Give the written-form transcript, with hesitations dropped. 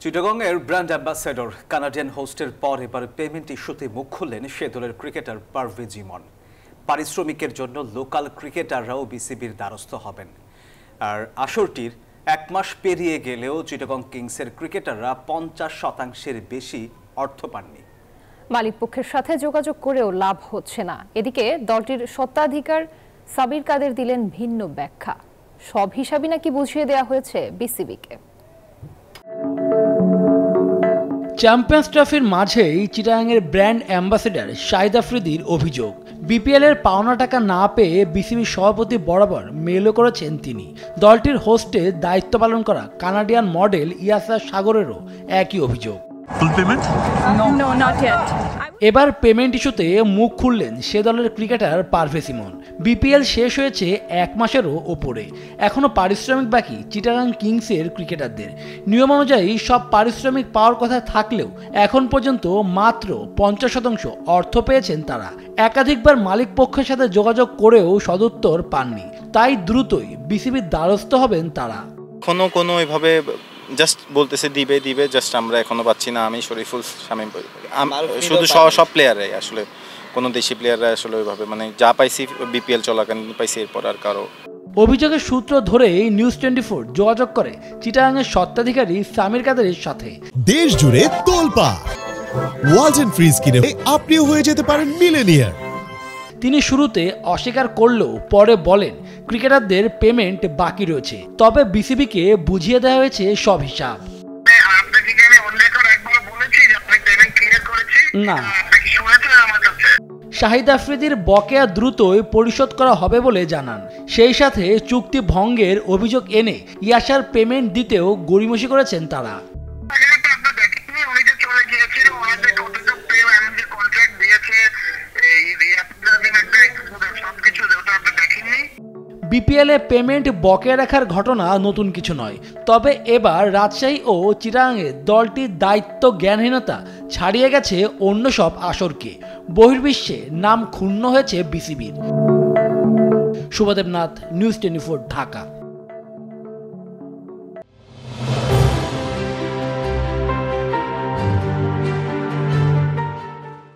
চিটাগংয়ের brand ambassador Canadian হোস্টের পর এবার payment ইস্যুতে মুখ খুললেন সে দলের ক্রিকেটার পারভেজ ইমন। পারিশ্রমিকের জন্য লোকাল ক্রিকেটাররাও বিসিবির দ্বারস্থ হবেন। আর আসরটির 1 মাস পেরিয়ে গেলেও চিটাগং কিংসের ক্রিকেটাররা 50% বেশি অর্থ পাননি। মালিকপক্ষের সাথে যোগাযোগ করেও লাভ হচ্ছে না। এদিকে দলটির স্বত্বাধিকার সাবির কাদের দিলেন ভিন্ন ব্যাখ্যা। সব হিসাবই নাকি বুঝিয়ে দেওয়া হয়েছে বিসিবিকে। চ্যাম্পিয়ন্স ট্রফির মাঝেই চিটাগাংয়ের ব্র্যান্ড অ্যাম্বাসেডর শাহিদ আফ্রিদির অভিযোগ, বিপিএলের পাওনা টাকা না পেয়ে বিসিবি সভাপতি বরাবর মেলও করেছেন তিনি। দলটির হোস্টে দায়িত্ব পালন করা কানাডিয়ান মডেল ইয়াসা সাগরেরও একই অভিযোগ। এবার পেমেন্ট ইস্যুতে মুখ খুললেন সে দলের ক্রিকেটার পারভেজ ইমন। বিপিএল শেষ হয়েছে 1 মাসেরও ওপরে, এখনও পারিশ্রমিক বাকি চিটাগাং কিংসের ক্রিকেটারদের। নিয়ম অনুযায়ী সব পারিশ্রমিক পাওয়ার কথা থাকলেও এখন পর্যন্ত মাত্র 50% অর্থ পেয়েছেন তারা। একাধিকবার মালিক পক্ষের সাথে যোগাযোগ করেও সদুত্তর পাননি, তাই দ্রুতই বিসিবির দ্বারস্থ হবেন তারা। কোনো এভাবে জাস্ট বলতেছে দিবে জাস্ট আমরা এখনো পাচ্ছি না। আমি শরীফুল শামীম শুধু সব প্লেয়াররাই, আসলে কোনো দেশি প্লেয়াররা আসলে ওইভাবে মানে যা পাইছি বিপিএল চলাকালীন পাইছি, এরপর আর কারো। অভিযোগের সূত্র ধরে নিউজ 24 যোগাযোগ করে চিটাগাংয়ের স্বত্বাধিকারী সামির কাদেরের সাথে। দেশ জুড়ে তোলপা ওয়ালটন ফ্রিজ কিনে আপনিও হয়ে যেতে পারেন মিলেনিয়ার। তিনি শুরুতে অস্বীকার করলেও পরে বলেন ক্রিকেটারদের পেমেন্ট বাকি রয়েছে, তবে বিসিবিকে বুঝিয়ে দেওয়া হয়েছে সব হিসাব। না, শাহিদ আফ্রিদির বকেয়া দ্রুতই পরিশোধ করা হবে বলে জানান। সেই সাথে চুক্তি ভঙ্গের অভিযোগ এনে ইয়াসার পেমেন্ট দিতেও গড়িমসি করেছেন তারা। বিপিএলে পেমেন্ট বকেয়া রাখার ঘটনা নতুন কিছু নয়, তবে এবার রাজশাহী ও চিটাগাংয়ে দলটির দায়িত্ব জ্ঞানহীনতা ছাড়িয়ে গেছে অন্য সব আসরকে। বহির্বিশ্বে নাম ক্ষুণ্ণ হয়েছে বিসিবির। শুভদেব নাথ, নিউজ 24, ঢাকা।